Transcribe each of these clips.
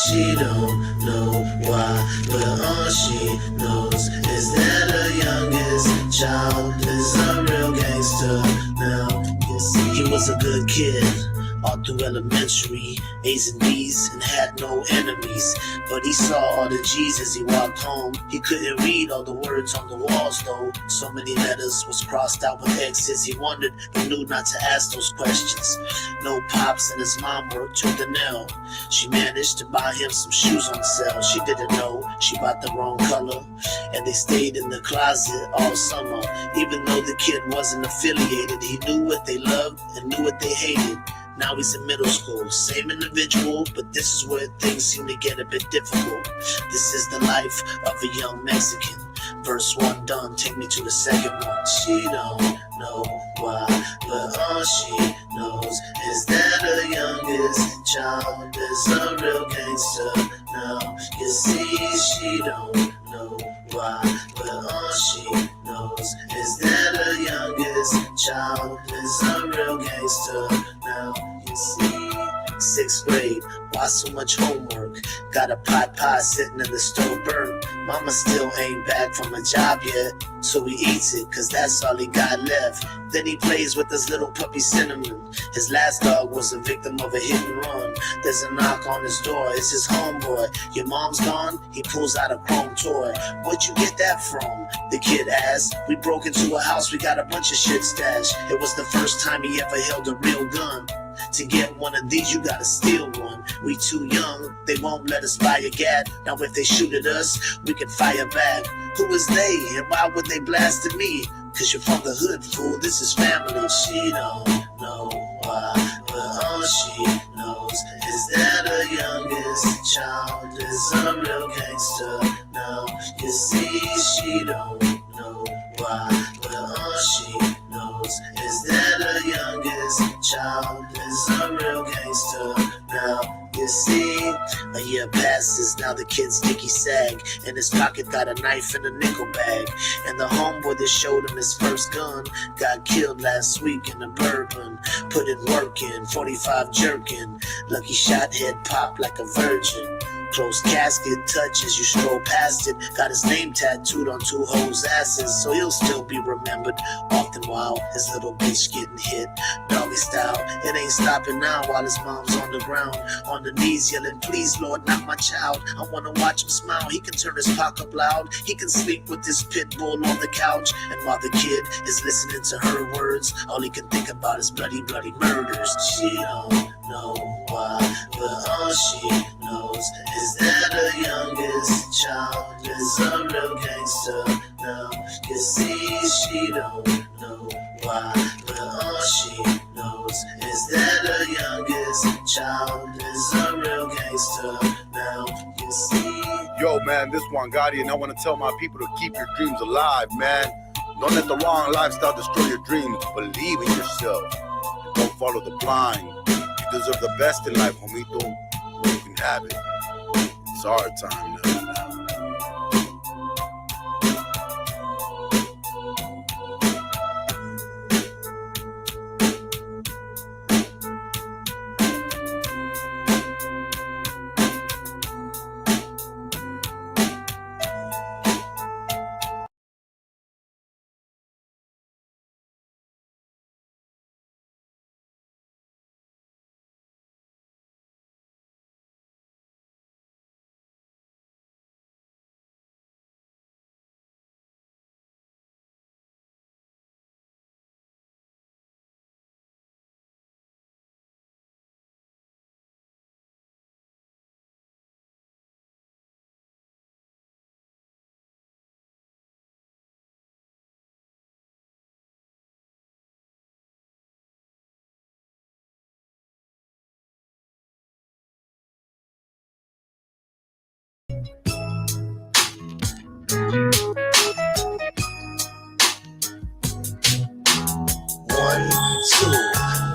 She don't know why, but all she knows is that her youngest child is a real gangster. Now, you see, he was a good kid all through elementary, A's and B's, and had no enemies. But he saw all the G's as he walked home. He couldn't read all the words on the walls though. So many letters was crossed out with X's. He wondered but knew not to ask those questions. No pops and his mom worked to the nail. She managed to buy him some shoes on sale. She didn't know she bought the wrong color, and they stayed in the closet all summer. Even though the kid wasn't affiliated, he knew what they loved and knew what they hated. Now he's in middle school, same individual, but this is where things seem to get a bit difficult. This is the life of a young Mexican. Verse 1 done, take me to the second one. She don't know why, but all she knows is that her youngest child is a real gangster. Now you see, she don't know why, but all she knows is that her youngest child is a real gangster. Now you see, 6th grade, why so much homework? Got a pot pie sitting in the stove burnt. Mama still ain't back from a job yet, so he eats it cause that's all he got left. Then he plays with his little puppy Cinnamon. His last dog was a victim of a hit and run. There's a knock on his door, it's his homeboy. Your mom's gone? He pulls out a chrome toy. Where'd you get that from? The kid asked. We broke into a house, we got a bunch of shit stashed. It was the first time he ever held a real gun. To get one of these, you gotta steal one. We too young, they won't let us buy a gat. Now if they shoot at us, we can fire back. Who is they, and why would they blast at me? Cause you're from the hood, fool, this is family. She don't know why, but all she knows is that her youngest child is a real gangster. Now you see, she don't know why, but all she knows is that her youngest child is a real gangster. Now you see, a year passes, now the kid's dicky sag. In his pocket got a knife and a nickel bag. And the homeboy that showed him his first gun got killed last week in a bourbon. Put in work in, 45 jerkin. Lucky shot head pop like a virgin. Closed casket touch as you stroll past it. Got his name tattooed on 2 hoes' asses, so he'll still be remembered. Often while his little bitch getting hit, doggy style. It ain't stopping now while his mom's on the ground, on the knees yelling, please Lord, not my child. I wanna watch him smile, he can turn his cock up loud. He can sleep with his pit bull on the couch. And while the kid is listening to her words, all he can think about is bloody, bloody murders. She don't know why, but all she knows is that her youngest child is a real gangster. Now you see, she don't know why, but all she knows is that her youngest child is a real gangster. Now you see. Yo man, this one Gotti, and I want to tell my people to keep your dreams alive, man. Don't let the wrong lifestyle destroy your dreams. Believe in yourself. And don't follow the blind. You deserve the best in life, homito. You can have it. It's our time now.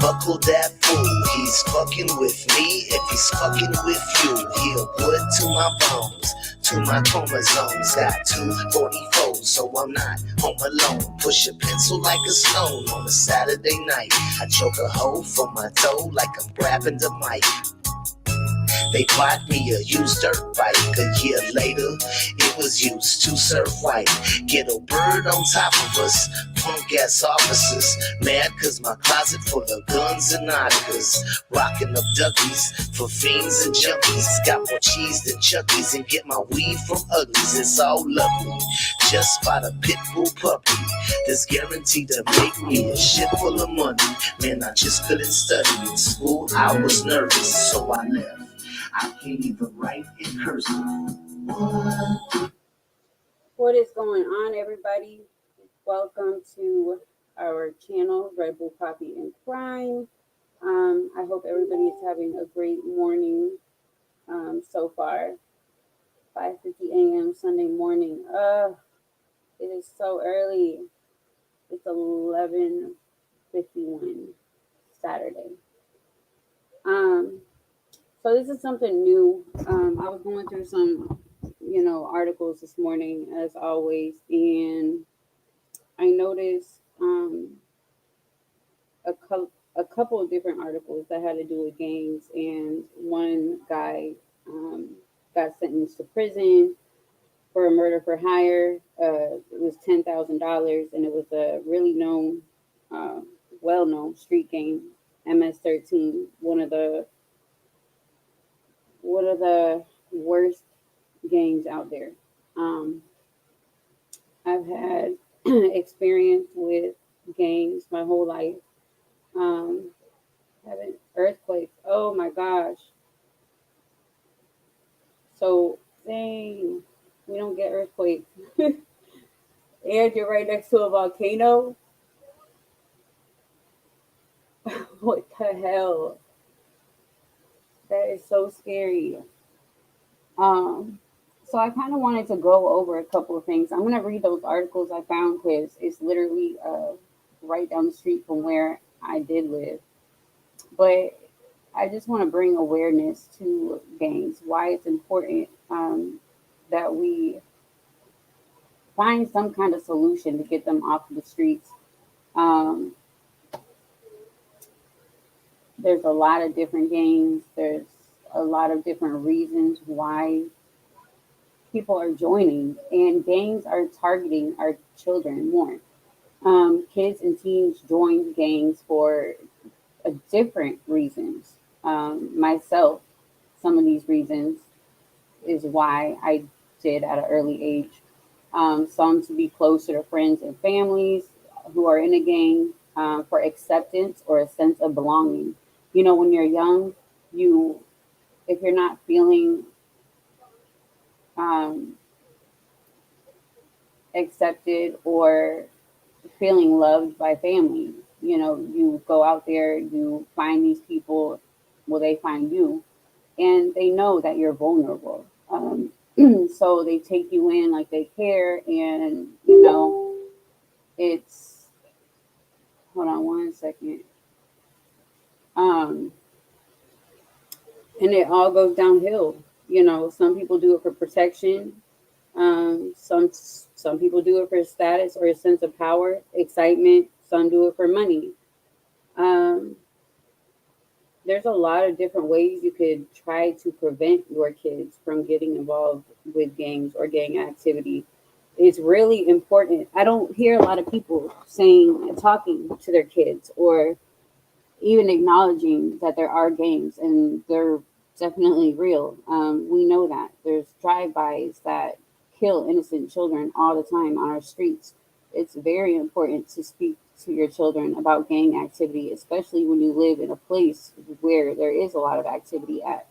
Buckle that fool, he's fucking with me. If he's fucking with you, he'll put to my bones, to my chromosomes. Got 244, so I'm not home alone. Push a pencil like a stone on a Saturday night. I choke a hoe from my toe like I'm grabbing the mic. They bought me a used dirt bike. A year later, it was used to serve white. Get a bird on top of us, punk ass officers. Mad cause my closet full of guns and narcos. Rocking up duckies for fiends and junkies. Got more cheese than Chucky's and get my weed from Uglies. It's all lovely. Just bought a pit bull puppy that's guaranteed to make me a shit full of money. Man, I just couldn't study in school. I was nervous, so I left. I can't even write in cursive. What is going on, everybody? Welcome to our channel, Red Bull Coffee and Crime. I hope everybody is having a great morning so far. 5:50 a.m. Sunday morning. It is so early. It's 11:51 Saturday. So this is something new. I was going through some, articles this morning as always, and I noticed a couple of different articles that had to do with gangs, and one guy got sentenced to prison for a murder for hire. It was $10,000, and it was a really known, well-known street gang, MS-13, one of the worst gangs out there. I've had experience with gangs my whole life. Having earthquakes. Oh my gosh. So dang, we don't get earthquakes. And you're right next to a volcano. What the hell? That is so scary. So I kind of wanted to go over a couple of things. I'm going to read those articles I found because it's literally right down the street from where I did live. But I just want to bring awareness to gangs, why it's important that we find some kind of solution to get them off the streets. There's a lot of different gangs. There's a lot of different reasons why people are joining, and gangs are targeting our children more. Kids and teens join gangs for different reasons. Myself, some of these reasons is why I did at an early age. Some to be closer to friends and families who are in a gang, for acceptance or a sense of belonging. When you're young, if you're not feeling accepted or feeling loved by family, you go out there, you find these people, well, they find you, and they know that you're vulnerable. So they take you in like they care, and it's, hold on one second. And it all goes downhill. Some people do it for protection. Some people do it for status or a sense of power, excitement. Some do it for money. There's a lot of different ways you could try to prevent your kids from getting involved with gangs or gang activity. It's really important. I don't hear a lot of people saying and talking to their kids or even acknowledging that there are gangs, and they're definitely real. We know that there's drive-bys that kill innocent children all the time on our streets. It's very important to speak to your children about gang activity, especially when you live in a place where there is a lot of activity at.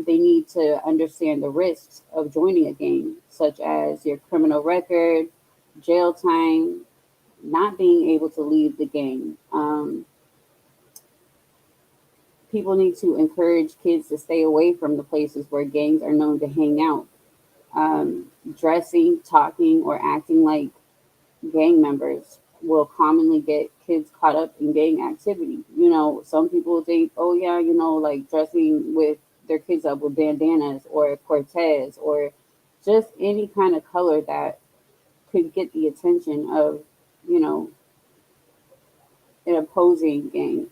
They need to understand the risks of joining a gang, such as your criminal record, jail time, not being able to leave the gang. People need to encourage kids to stay away from the places where gangs are known to hang out. Dressing, talking, or acting like gang members will commonly get kids caught up in gang activity. Some people think, oh yeah, like dressing with their kids up with bandanas or Cortez or just any kind of color that could get the attention of, an opposing gang.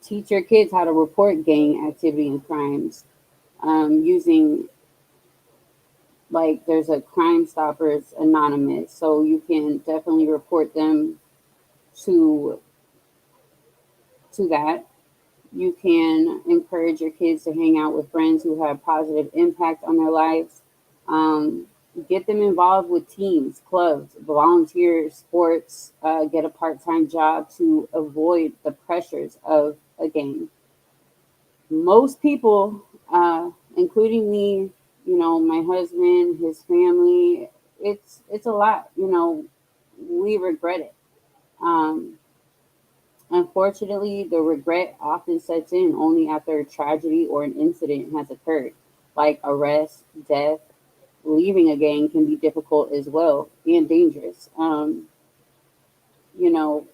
teach your kids how to report gang activity and crimes using, like, there's a Crime Stoppers Anonymous, so you can definitely report them to that. You can encourage your kids to hang out with friends who have positive impact on their lives. Um, get them involved with teams, clubs, volunteer sports, get a part-time job to avoid the pressures of a gang. Most people, including me, my husband, his family, it's a lot. We regret it. Um, Unfortunately, the regret often sets in only after a tragedy or an incident has occurred, like arrest, death. Leaving a gang can be difficult as well and dangerous. You know,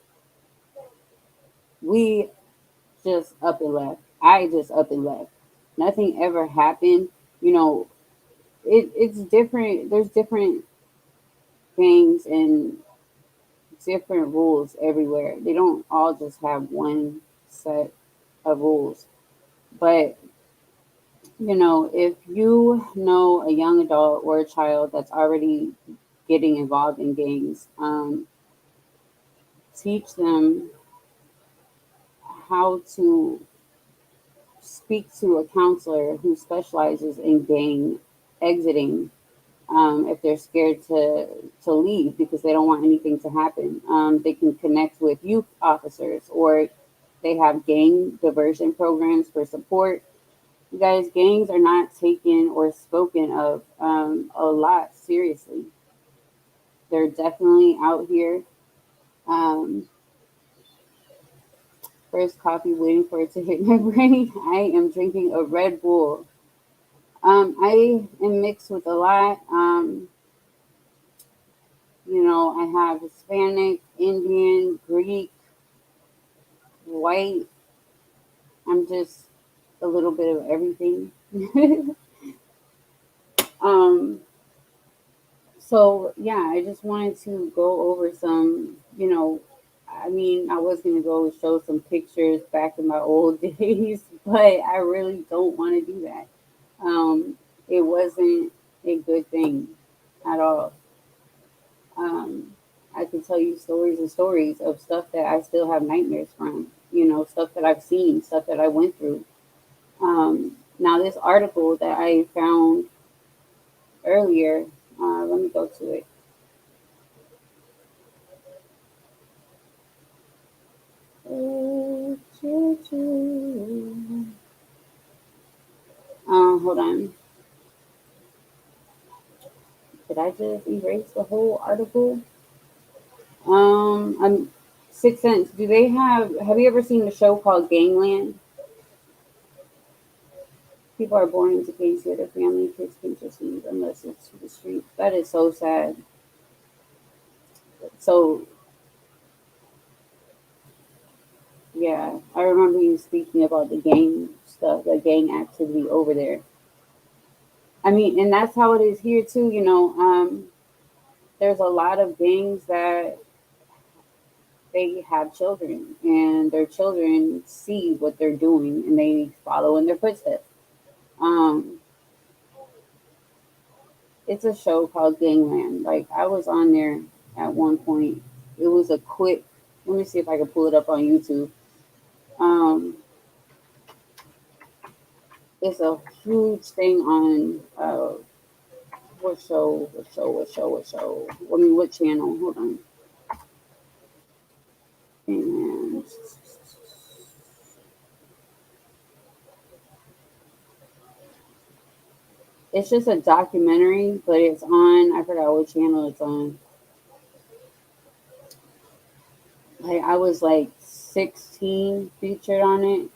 we just up and left. I just up and left. Nothing ever happened. You know, it's different. There's different gangs and different rules everywhere. They don't all just have one set of rules. But if you know a young adult or a child that's already getting involved in gangs, teach them how to speak to a counselor who specializes in gang exiting, if they're scared to leave because they don't want anything to happen. They can connect with youth officers, or they have gang diversion programs for support. You guys, gangs are not taken or spoken of a lot seriously. They're definitely out here. Um, First coffee, waiting for it to hit my brain. I am drinking a Red Bull. I am mixed with a lot. I have Hispanic, Indian, Greek, white. I'm just a little bit of everything. um, So yeah, I just wanted to go over some, I mean, I was gonna go show some pictures back in my old days, but I really don't want to do that. It wasn't a good thing at all. Um, I can tell you stories and stories of stuff that I still have nightmares from, stuff that I've seen, stuff that I went through. Now, this article that I found earlier, let me go to it. Hold on. Did I just erase the whole article? I'm Six Sense. Do they have you ever seen the show called Gangland? People are born into gangs here. Their family kids can just leave unless it's to the street. That is so sad. So yeah, I remember you speaking about the gang stuff, the gang activity over there. I mean, and that's how it is here too. There's a lot of gangs that they have children, and their children see what they're doing and they follow in their footsteps. Um, it's a show called Gangland. Like, I was on there at one point. It was a quick. Let me see if I can pull it up on YouTube. Um, it's a huge thing on what show? What show? What show? What show? I mean, what channel? Hold on. Gangland. It's just a documentary, but it's on. I forgot what channel it's on. Like, I was like 16 featured on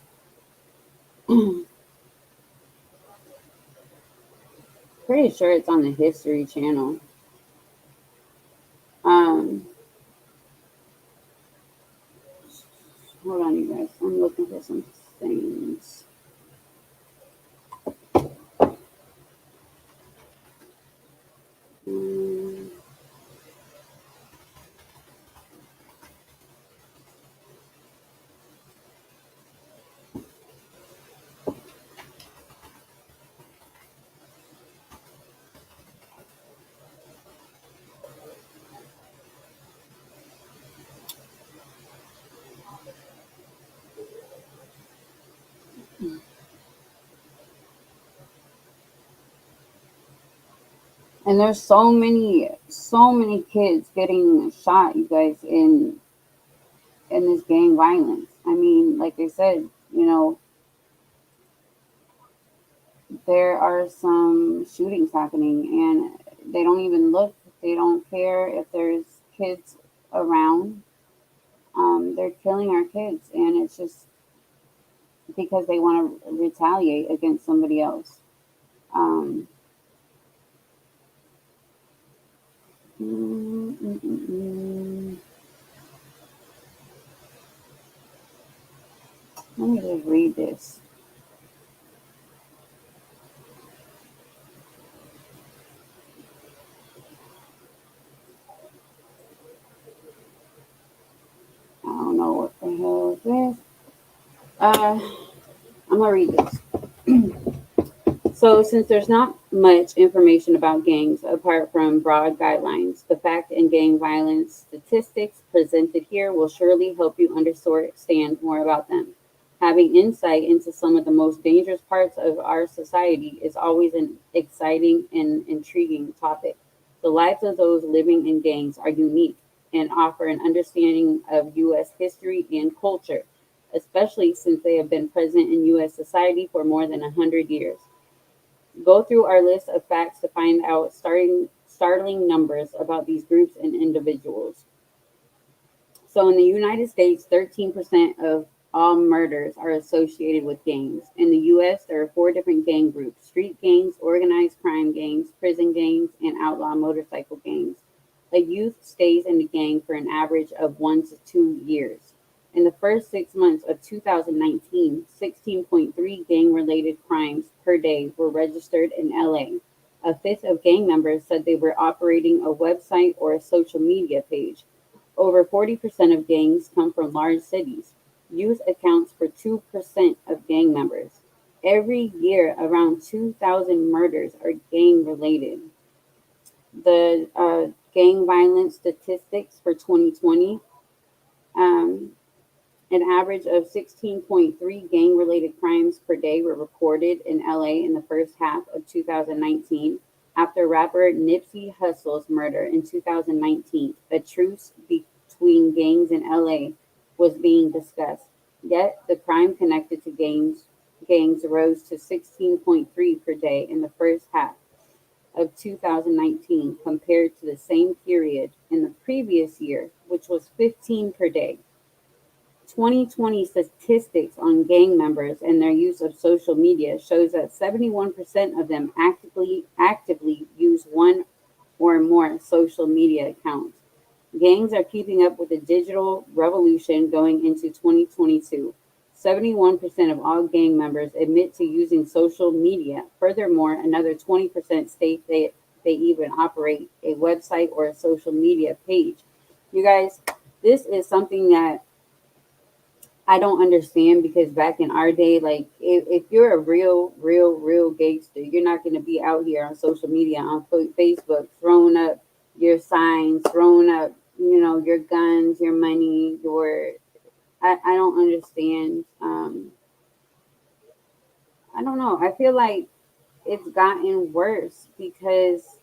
it. Pretty sure it's on the History Channel. Um, Hold on, you guys. I'm looking for some things. Um, And there's so many kids getting shot, you guys, in this gang violence. I mean, like I said, you know, there are some shootings happening, and they don't even look. They don't care if there's kids around. They're killing our kids, and it's just because they want to retaliate against somebody else. Um, mm, mm, mm, mm. Let me just read this. I don't know what the hell is this. Uh, I'm gonna read this. So, since there's not much information about gangs apart from broad guidelines, the fact and gang violence statistics presented here will surely help you understand more about them. Having insight into some of the most dangerous parts of our society is always an exciting and intriguing topic. The lives of those living in gangs are unique and offer an understanding of U.S. history and culture, especially since they have been present in U.S. society for more than 100 years. Go through our list of facts to find out startling numbers about these groups and individuals. So, in the United States, 13% of all murders are associated with gangs. In the US, there are four different gang groups: street gangs, organized crime gangs, prison gangs, and outlaw motorcycle gangs. A youth stays in the gang for an average of 1 to 2 years. In the first 6 months of 2019, 16.3 gang related crimes per day were registered in LA. A fifth of gang members said they were operating a website or a social media page. Over 40% of gangs come from large cities. Youth accounts for 2% of gang members. Every year, around 2,000 murders are gang related. The gang violence statistics for 2020, um, an average of 16.3 gang related crimes per day were recorded in LA in the first half of 2019 after rapper Nipsey Hussle's murder in 2019. A truce between gangs in LA was being discussed. Yet the crime connected to gangs rose to 16.3 per day in the first half of 2019 compared to the same period in the previous year, which was 15 per day. 2020 statistics on gang members and their use of social media shows that 71% of them actively use one or more social media accounts. Gangs are keeping up with the digital revolution going into 2022. 71% of all gang members admit to using social media. Furthermore, another 20% state they even operate a website or a social media page. You guys, this is something that I don't understand because back in our day, like if you're a real gangster, you're not going to be out here on social media, on Facebook, throwing up your signs, throwing up, your guns, your money, I don't understand. I don't know. I feel like it's gotten worse because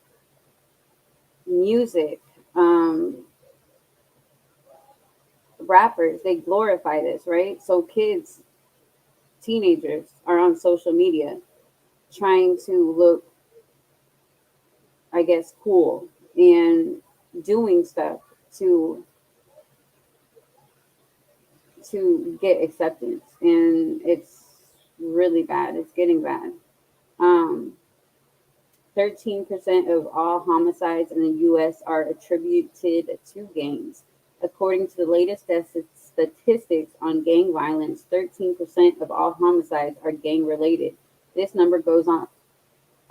music, um, rappers, they glorify this, right? So kids, teenagers are on social media trying to look, I guess, cool and doing stuff to get acceptance, and it's really bad. It's getting bad. Um, 13% of all homicides in the U.S. are attributed to gangs. According to the latest statistics on gang violence, 13% of all homicides are gang related. This number goes on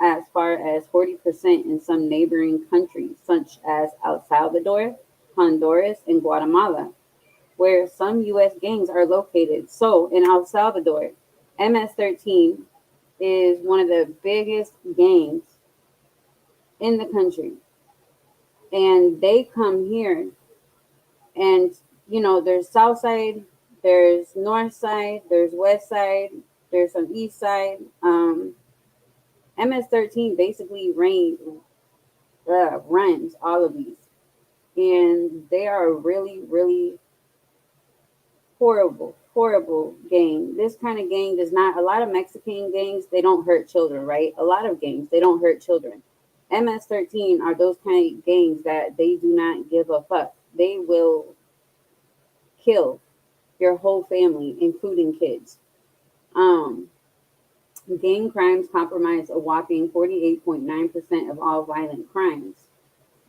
as far as 40% in some neighboring countries, such as El Salvador, Honduras, and Guatemala, where some U.S. gangs are located. So, in El Salvador, MS-13 is one of the biggest gangs in the country. And they come here, and, there's South Side, there's North Side, there's West Side. There's some East Side. MS-13 basically runs all of these, and they are really, really horrible, horrible gang. This kind of gang does not. A lot of Mexican gangs, they don't hurt children, right? A lot of gangs, they don't hurt children. MS-13 are those kind of gangs that they do not give a fuck. They will kill your whole family, including kids. Um, Gang crimes comprise a whopping 48.9% of all violent crimes.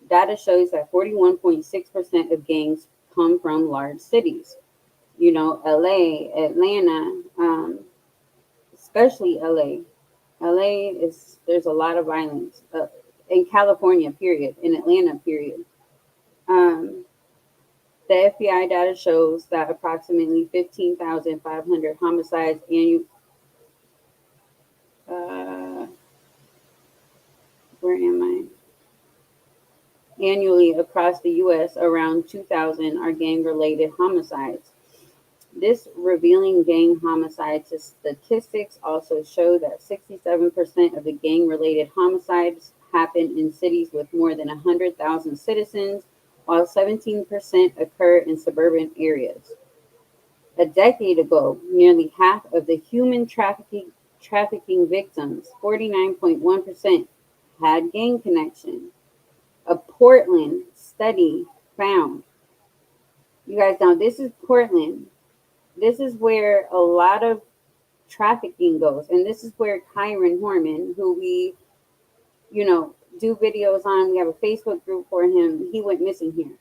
Data shows that 41.6% of gangs come from large cities. You know, LA, Atlanta, especially LA. LA is, there's a lot of violence in California, period, in Atlanta, period. Um, the FBI data shows that approximately 15,500 homicides uh, where am I? Annually across the U.S., around 2,000 are gang-related homicides. This revealing gang homicide statistics also show that 67% of the gang-related homicides happen in cities with more than 100,000 citizens, while 17% occur in suburban areas. A decade ago, nearly half of the human trafficking victims, 49.1%, had gang connection. A Portland study found, you guys know this is Portland. This is where a lot of trafficking goes. And this is where Kyron Horman, who we, do videos on, we have a Facebook group for him. He went missing here.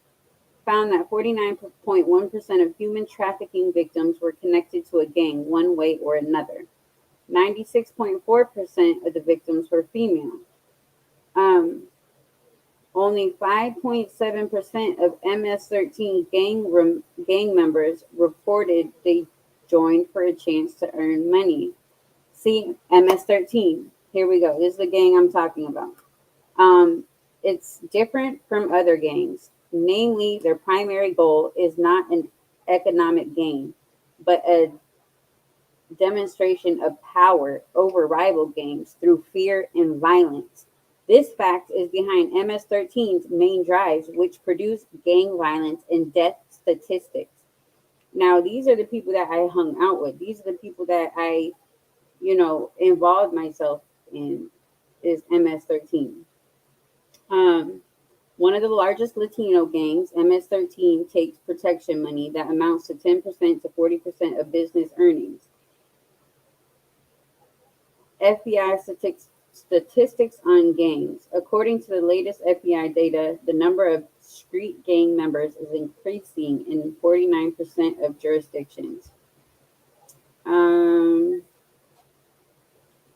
Found that 49.1% of human trafficking victims were connected to a gang one way or another. 96.4% of the victims were female. Um, Only 5.7% of MS-13 gang members reported they joined for a chance to earn money. See, MS-13. Here we go. This is the gang I'm talking about. It's different from other gangs. Namely, their primary goal is not an economic gain, but a demonstration of power over rival gangs through fear and violence. This fact is behind MS-13's main drives, which produce gang violence and death statistics. Now, these are the people that I hung out with. These are the people that I, involved myself in, is MS-13. Um, One of the largest Latino gangs, MS-13 takes protection money that amounts to 10% to 40% of business earnings. FBI statistics on gangs. According to the latest FBI data, the number of street gang members is increasing in 49% of jurisdictions.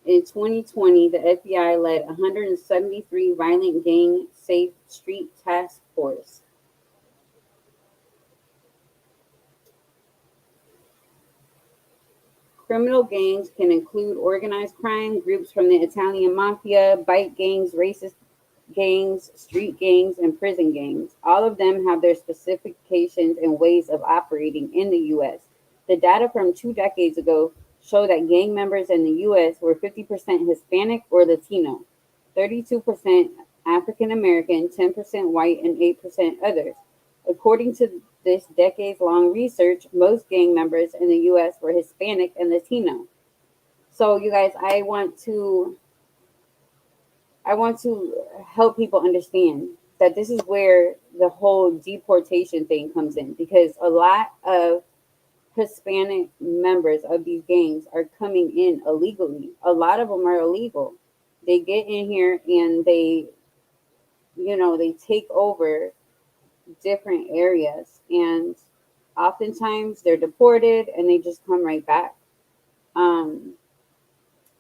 In 2020, the FBI led 173 violent gang safe street task force. Criminal gangs can include organized crime, groups from the Italian mafia, bike gangs, racist gangs, street gangs, and prison gangs. All of them have their specifications and ways of operating in the U.S. The data from 2 decades ago show that gang members in the U.S. were 50% Hispanic or Latino, 32% African American, 10% white, and 8% others. According to this decades-long research, most gang members in the U.S. were Hispanic and Latino. So, you guys, I want to help people understand that this is where the whole deportation thing comes in, because a lot of Hispanic members of these gangs are coming in illegally. A lot of them are illegal. They get in here and they take over different areas, and oftentimes they're deported and they just come right back. Um,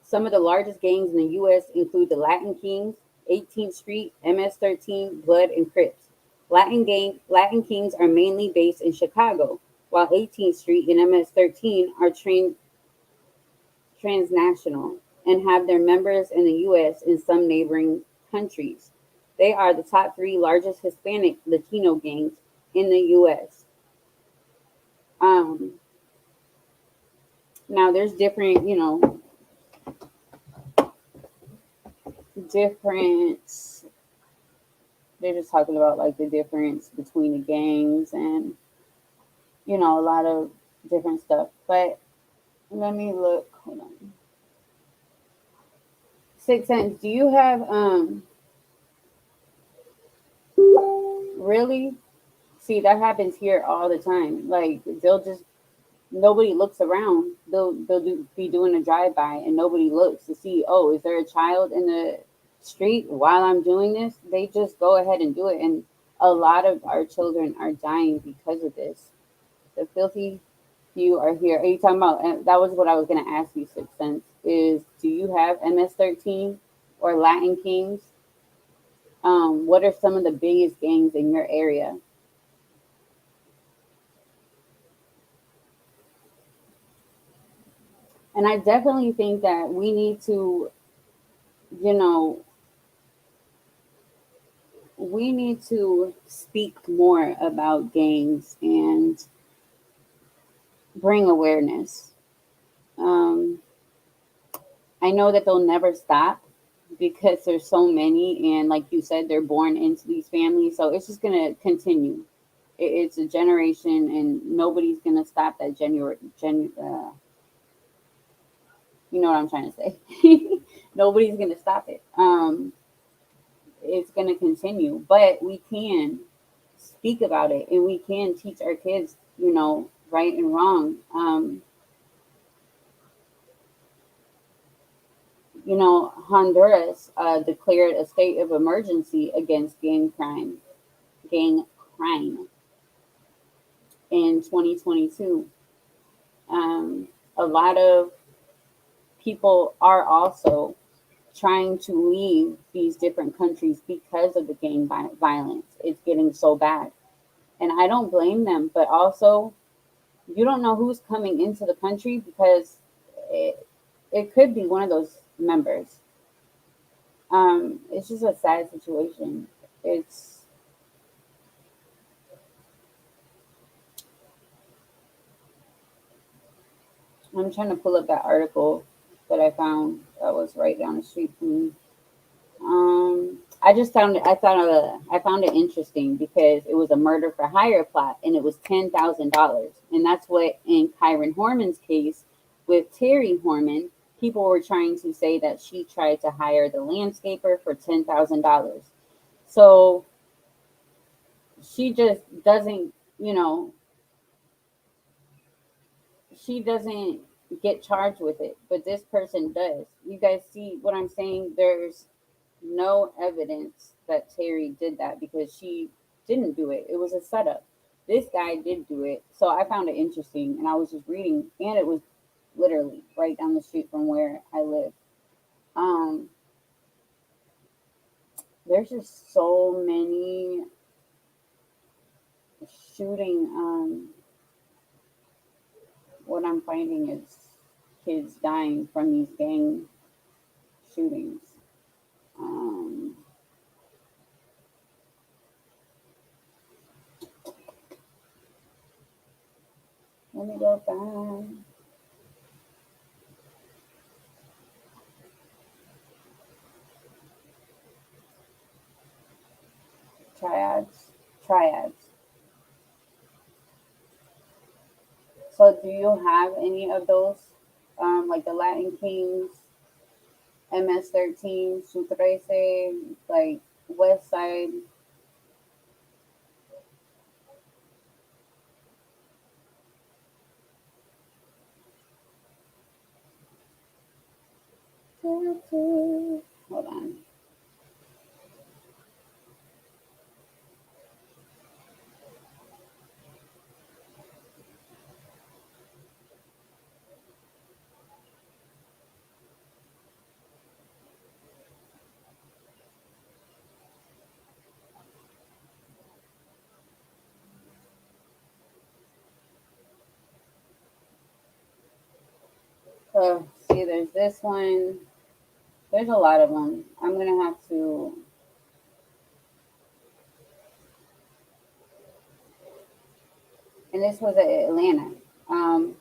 some of the largest gangs in the U.S. include the Latin Kings, 18th Street, MS-13, Blood, and Crips. Latin Kings are mainly based in Chicago, while 18th Street and MS-13 are transnational and have their members in the U.S. and some neighboring countries. They are the top three largest Hispanic Latino gangs in the U.S. Um, Now there's different, different. They're just talking about like the difference between the gangs and a lot of different stuff. But let me look. Hold on. Six Sense. Do you have really? See, that happens here all the time. Like they'll just nobody looks around. Be doing a drive by and nobody looks to see. Oh, is there a child in the street while I'm doing this? They just go ahead and do it, and a lot of our children are dying because of this. The filthy few are here. Are you talking about? And that was what I was going to ask you. Six Sense is. Do you have MS-13 or Latin Kings? What are some of the biggest gangs in your area? And I definitely think that we need to, you know, we need to speak more about gangs and bring awareness. Um, I know that they'll never stop because there's so many, and like you said, they're born into these families, so it's just gonna continue. It's a generation, and nobody's gonna stop that you know what I'm trying to say. Nobody's gonna stop it. It's gonna continue, but we can speak about it, and we can teach our kids, right and wrong. Honduras declared a state of emergency against gang crime in 2022. A lot of people are also trying to leave these different countries because of the violence. It's getting so bad. And I don't blame them, but also, you don't know who's coming into the country because it, it could be one of those members. It's just a sad situation. It's I'm trying to pull up that article that I found that was right down the street from me. I just found it. I found it interesting because it was a murder for hire plot, and it was $10,000, and that's what in Kyron Horman's case with Terry Horman, people were trying to say that she tried to hire the landscaper for $10,000. So she just doesn't, she doesn't get charged with it, but this person does. You guys see what I'm saying? There's no evidence that Terry did that because she didn't do it. It was a setup. This guy did do it. So I found it interesting, and I was just reading, and it was literally right down the street from where I live. Um, there's just so many shooting. What I'm finding is kids dying from these gang shootings. Um, Let me go back. Triads. Triads. So, do you have any of those, like the Latin Kings, MS-13, Su 13, like West Side? Hold on. So, see, there's this one. There's a lot of them. I'm gonna have to. And this was at Atlanta. Um,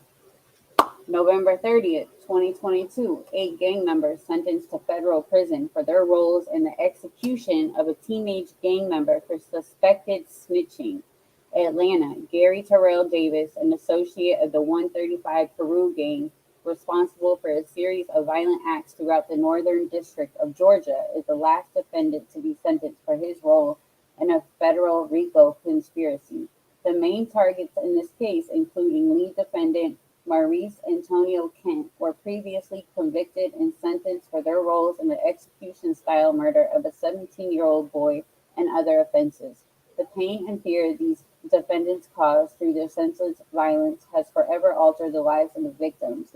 November 30th, 2022, 8 gang members sentenced to federal prison for their roles in the execution of a teenage gang member for suspected snitching. Atlanta, Gary Terrell Davis, an associate of the 135 Peru gang, responsible for a series of violent acts throughout the Northern District of Georgia, is the last defendant to be sentenced for his role in a federal RICO conspiracy. The main targets in this case, including lead defendant Maurice Antonio Kent, were previously convicted and sentenced for their roles in the execution-style murder of a 17-year-old boy and other offenses. The pain and fear these defendants caused through their senseless violence has forever altered the lives of the victims'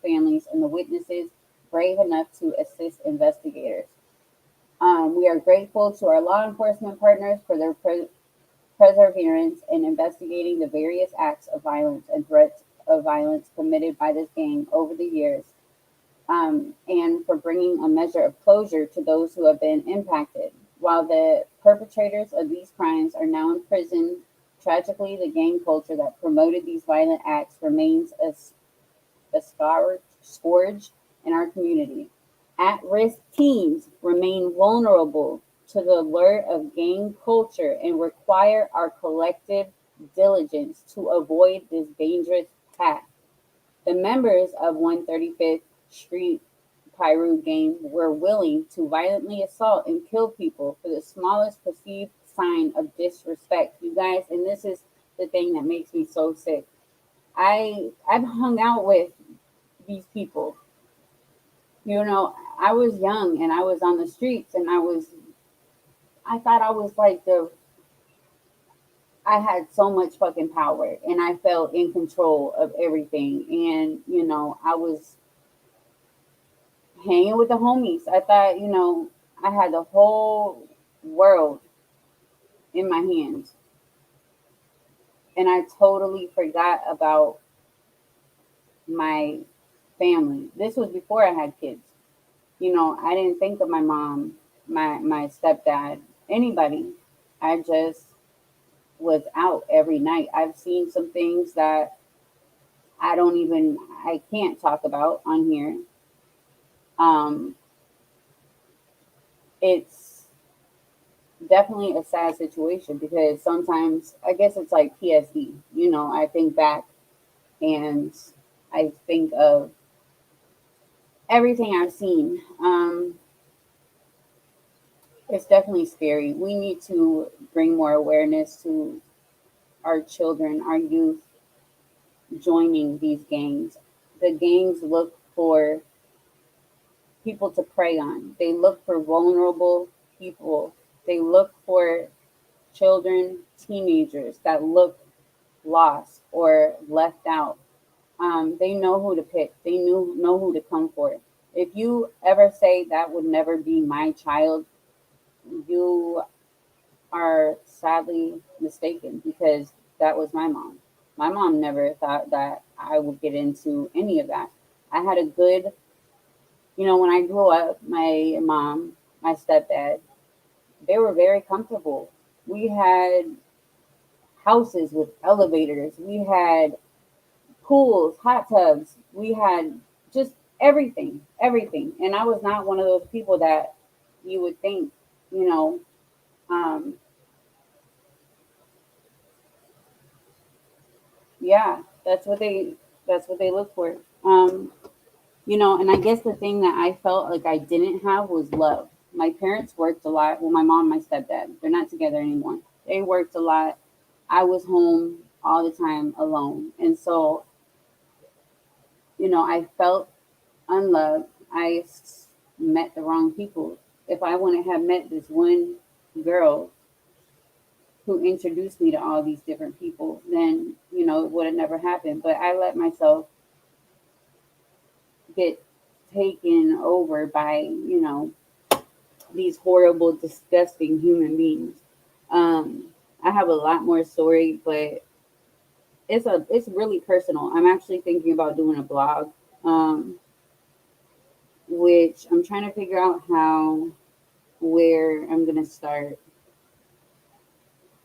families, and the witnesses brave enough to assist investigators. We are grateful to our law enforcement partners for their perseverance in investigating the various acts of violence and threats of violence committed by this gang over the years, and for bringing a measure of closure to those who have been impacted. While the perpetrators of these crimes are now in prison, tragically, the gang culture that promoted these violent acts remains a scourge in our community. At risk teens remain vulnerable to the lure of gang culture and require our collective diligence to avoid this dangerous path. The members of 135th Street Pyru gang were willing to violently assault and kill people for the smallest perceived sign of disrespect. You guys, and this is the thing that makes me so sick. I've hung out with these people. You know, I was young and I was on the streets and I thought I was like I had so much fucking power and I felt in control of everything. And, I was hanging with the homies. I thought, I had the whole world in my hands. And I totally forgot about my family. This was before I had kids. I didn't think of my mom, my stepdad, anybody. I just was out every night. I've seen some things that I can't talk about on here. Um, it's definitely a sad situation because sometimes I guess it's like PSD. I think back and I think of everything I've seen. It's definitely scary. We need to bring more awareness to our children, our youth joining these gangs. The gangs look for people to prey on. They look for vulnerable people. They look for children, teenagers that look lost or left out. They know who to pick. They know who to come for. If you ever say that would never be my child, you are sadly mistaken because that was my mom. My mom never thought that I would get into any of that. I had a good, when I grew up, my mom, my stepdad, they were very comfortable. We had houses with elevators. We had pools, hot tubs. We had just everything, everything. And I was not one of those people that you would think, you know, um, yeah, that's what they look for. And I guess the thing that I felt like I didn't have was love. My parents worked a lot. Well, my mom, and my stepdad, they're not together anymore. They worked a lot. I was home all the time alone. And so, I felt unloved. Met the wrong people. If I wouldn't have met this one girl who introduced me to all these different people, then, it would have never happened. But I let myself get taken over by, these horrible, disgusting human beings. I have a lot more story, but it's really personal. I'm actually thinking about doing a blog, which I'm trying to figure out where I'm gonna start.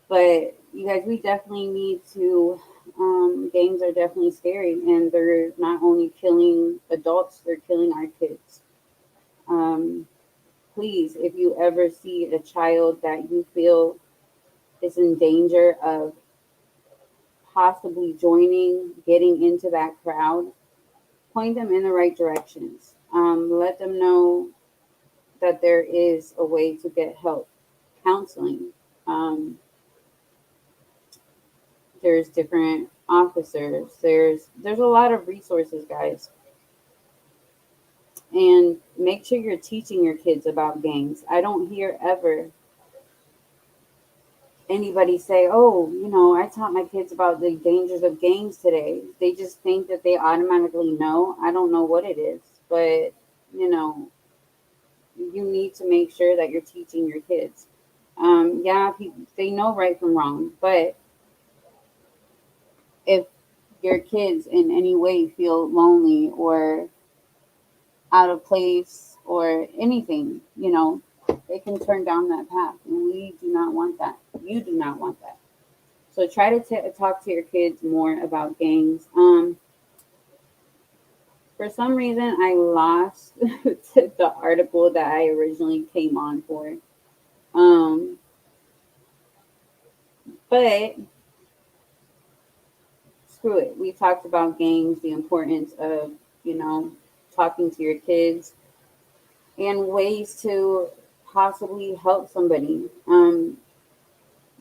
But you guys, we definitely need to Gangs are definitely scary, and they're not only killing adults, they're killing our kids. Um, Please, if you ever see a child that you feel is in danger of possibly joining, getting into that crowd, point them in the right directions. Let them know that there is a way to get help, counseling. Um, there's different officers. There's a lot of resources, guys, and make sure you're teaching your kids about gangs. I don't hear ever anybody say, "Oh, I taught my kids about the dangers of gangs today." They just think that they automatically know. I don't know what it is, but you know, you need to make sure that you're teaching your kids. Yeah, they know right from wrong, but if your kids in any way feel lonely or out of place or anything, they can turn down that path. And we do not want that. You do not want that. So try to talk to your kids more about gangs. For some reason, I lost the article that I originally came on for. Um, but screw it. We talked about gangs, the importance of, you know, talking to your kids and ways to possibly help somebody.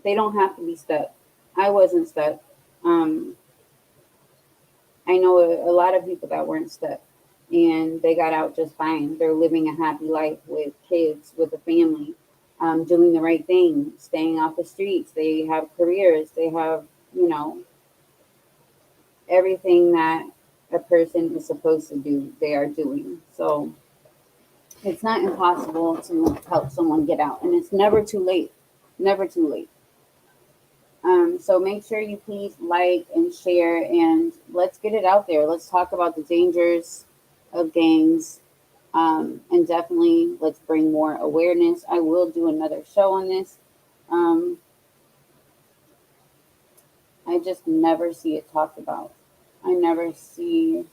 They don't have to be stuck. I wasn't stuck. Um, I know a lot of people that weren't stuck and they got out just fine. They're living a happy life with kids, with a family, doing the right thing, staying off the streets. They have careers. They have, you know, everything that a person is supposed to do, they are doing. So it's not impossible to help someone get out, and it's never too late. Never too late. So make sure you please like and share, and let's get it out there. Let's talk about the dangers of gangs, and definitely let's bring more awareness. I will do another show on this. Um, I just never see it talked about. I never see,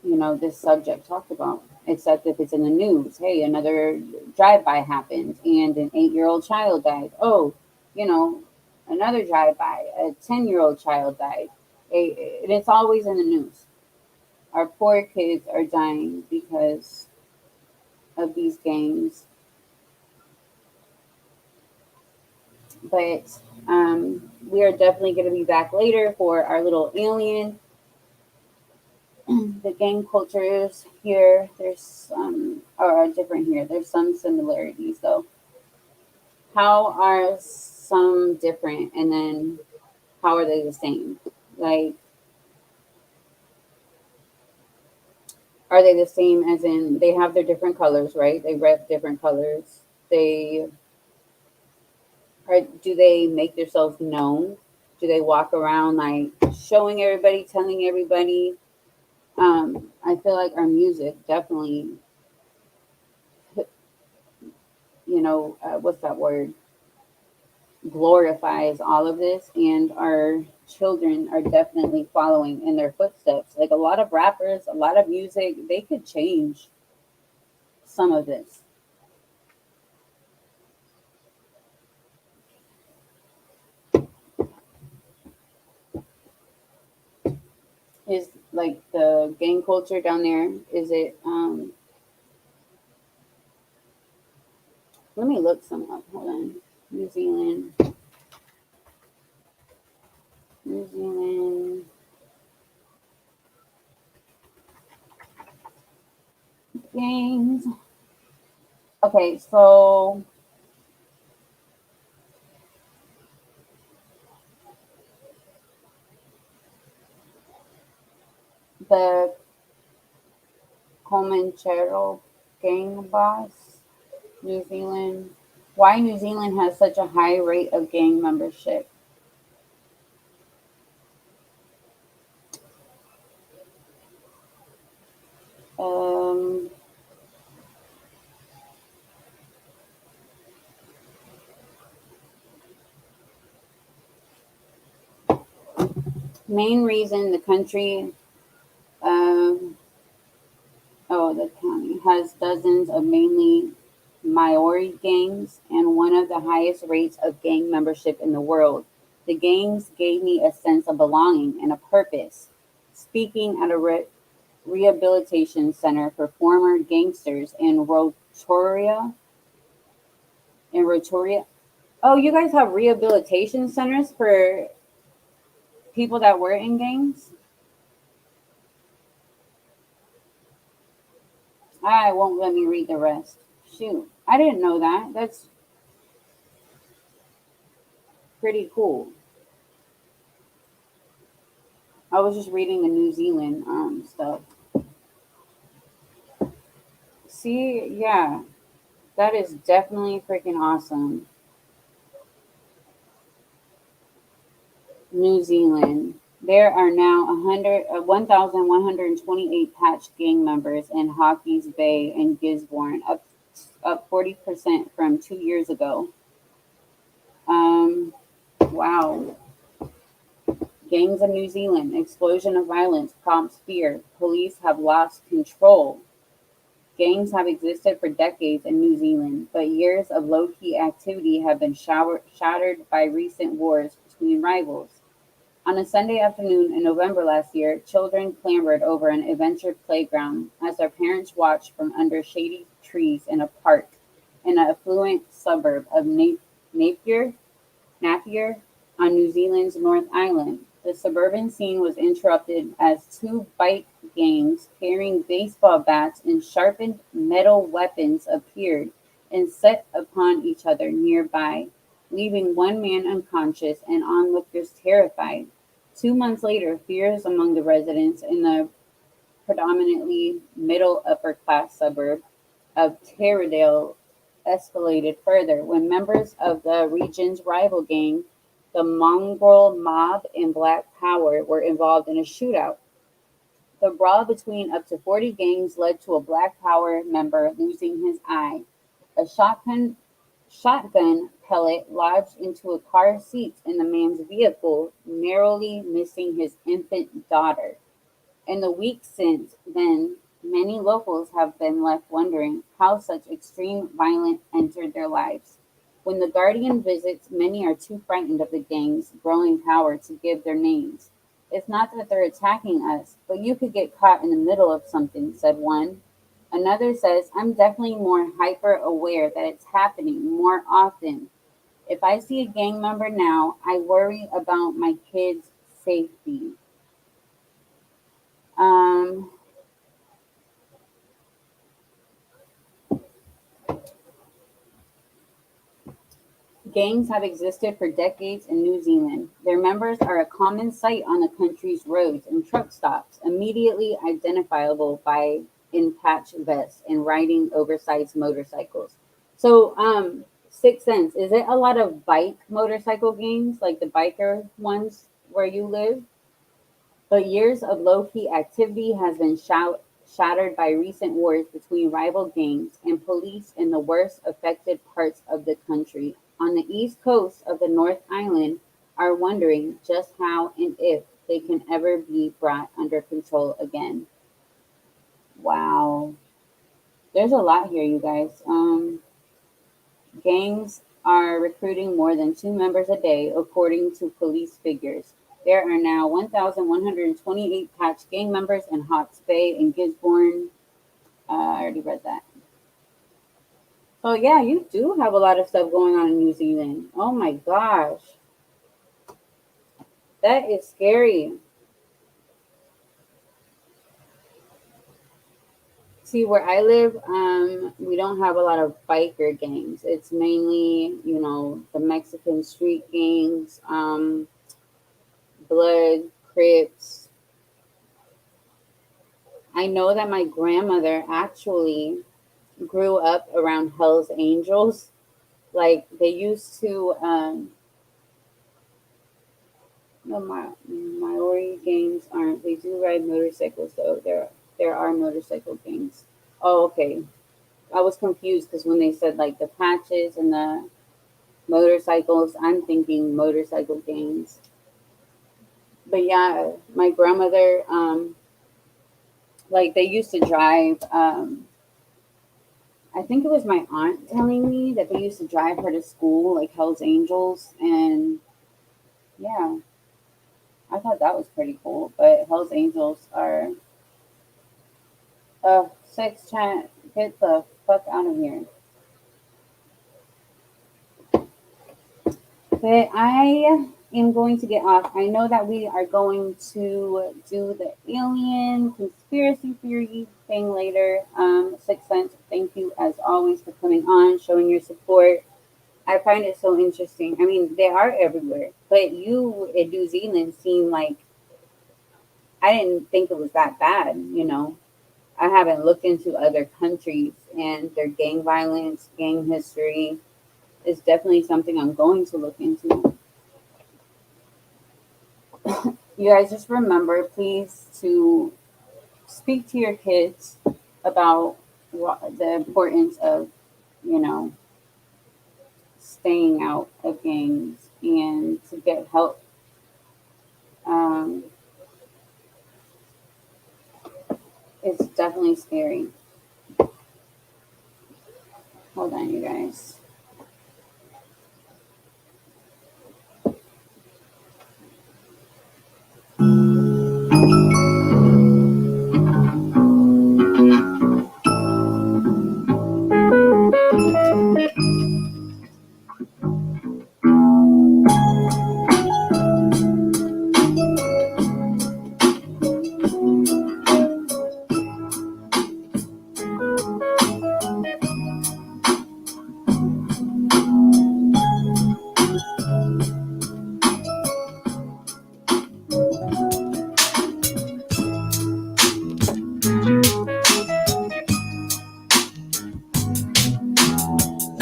this subject talked about, except if it's in the news. Hey, another drive-by happened and an 8-year-old child died. Oh, you know, another drive-by, a 10-year-old child died. And it's always in the news. Our poor kids are dying because of these gangs. But we are definitely going to be back later for our little alien. The gang cultures here, there's some are different here. There's some similarities though. How are some different, and then how are they the same? Like, are they the same as in they have their different colors, right? They rep different colors. They do they make themselves known? Do they walk around like showing everybody, telling everybody? I feel like our music definitely, what's that word? Glorifies all of this, and our children are definitely following in their footsteps. Like a lot of rappers, a lot of music, they could change some of this. Is like the gang culture down there, is it let me look some up. Hold on. New Zealand. New Zealand gangs. Okay, so the Comanchero gang boss, New Zealand. Why New Zealand has such a high rate of gang membership? Um, Main reason the country, um, the county has dozens of mainly Maori gangs and one of the highest rates of gang membership in the world. The gangs gave me a sense of belonging and a purpose. Speaking at a rehabilitation center for former gangsters in Rotoria. Oh, you guys have rehabilitation centers for people that were in gangs? I won't let me read the rest. Shoot, I didn't know that. That's pretty cool. I was just reading the New Zealand stuff. See, yeah, that is definitely freaking awesome. New Zealand. There are now 1,128 patched gang members in Hawke's Bay and Gisborne, up 40% from 2 years ago. Um, wow. Gangs in New Zealand. Explosion of violence prompts fear. Police have lost control. Gangs have existed for decades in New Zealand, but years of low key activity have been shattered by recent wars between rivals. On a Sunday afternoon in November last year, children clambered over an adventure playground as their parents watched from under shady trees in a park in an affluent suburb of Napier, Napier on New Zealand's North Island. The suburban scene was interrupted as two bike gangs carrying baseball bats and sharpened metal weapons appeared and set upon each other nearby, leaving one man unconscious and onlookers terrified. 2 months later, fears among the residents in the predominantly middle upper class suburb of Taradale escalated further when members of the region's rival gang, the Mongrel Mob and Black Power, were involved in a shootout. The brawl between up to 40 gangs led to a Black Power member losing his eye. A shotgun pellet lodged into a car seat in the man's vehicle, narrowly missing his infant daughter. In the weeks since then, many locals have been left wondering how such extreme violence entered their lives. When the Guardian visits, many are too frightened of the gang's growing power to give their names. It's not that they're attacking us, but you could get caught in the middle of something, said one. Another says, I'm definitely more hyper aware that it's happening more often. If I see a gang member now, I worry about my kids' safety. Um, Gangs have existed for decades in New Zealand. Their members are a common sight on the country's roads and truck stops, immediately identifiable by in patch vests and riding oversized motorcycles. So, Sixth Sense, is it a lot of bike motorcycle gangs, like the biker ones where you live? But years of low-key activity has been shattered by recent wars between rival gangs and police in the worst affected parts of the country. On the east coast of the North Island are wondering just how and if they can ever be brought under control again. Wow. There's a lot here, you guys. Gangs are recruiting more than two members a day, according to police figures. There are now 1,128 patch gang members in Hawke's Bay and Gisborne. I already read that. Oh, yeah, you do have a lot of stuff going on in New Zealand. Oh my gosh. That is scary. See, where I live, we don't have a lot of biker gangs. It's mainly, the Mexican street gangs, Blood, Crips. I know that my grandmother actually grew up around Hell's Angels. Like they used to, no, Maori gangs aren't. They do ride motorcycles though. There are motorcycle gangs. Oh, okay. I was confused because when they said like the patches and the motorcycles, I'm thinking motorcycle gangs. But yeah, my grandmother, like they used to drive. I think it was my aunt telling me that they used to drive her to school, like Hell's Angels, and yeah, I thought that was pretty cool. But Hell's Angels are 6 10. Get the fuck out of here. But I am going to get off. I know that we are going to do the alien conspiracy theory thing later. Sixth Sense, thank you as always for coming on, showing your support. I find it so interesting. I mean, they are everywhere, but you in New Zealand seem like I didn't think it was that bad. I haven't looked into other countries and their gang violence, gang history is definitely something I'm going to look into. You guys just remember, please, to speak to your kids about the importance of, you know, staying out of gangs and to get help. Um, it's definitely scary. Hold on, you guys.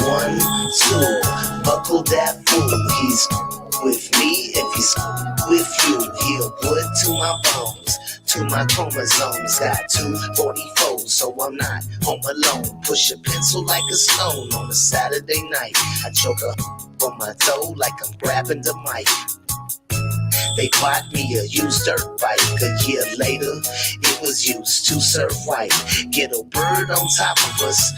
One, two, buckle that fool. He's with me. If he's with you, he'll put to my bones, to my chromosomes. Got 244, so I'm not home alone. Push a pencil like a stone on a Saturday night. I choke a on my toe like I'm grabbing the mic. They bought me a used dirt bike. A year later, it was used to serve white. Get a bird on top of us.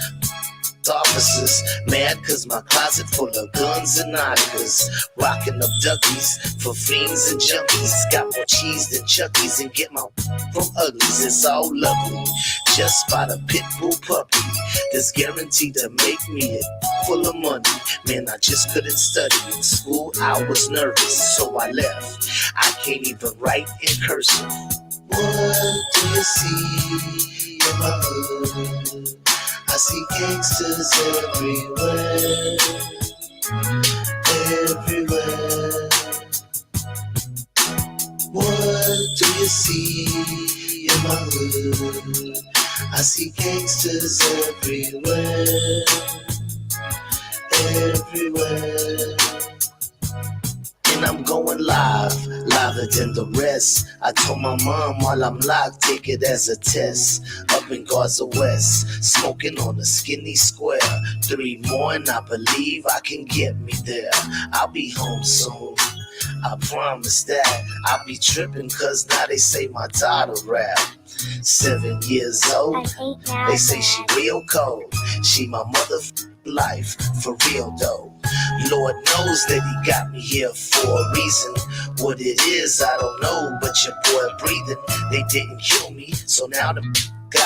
Officers mad cause my closet full of guns and narcos. Rocking up duckies for fiends and junkies. Got more cheese than Chucky's and get my from uglies. It's all lovely. Just bought a pit bull puppy that's guaranteed to make me full of money. Man, I just couldn't study in school. I was nervous, so I left. I can't even write in cursive. What do you see in my hood? I see gangsters everywhere, everywhere. What do you see in my hood? I see gangsters everywhere, everywhere. And I'm going live, liver than the rest. I told my mom while I'm locked, take it as a test. Up in Gaza West, smoking on a skinny square. 3 more and I believe I can get me there. I'll be home soon, I promise that. I'll be tripping cause now they say my daughter rap. 7 years old, they say she real cold. She my mother life, for real though. Lord knows that he got me here for a reason. What it is, I don't know, but your boy breathing. They didn't kill me, so now the gotta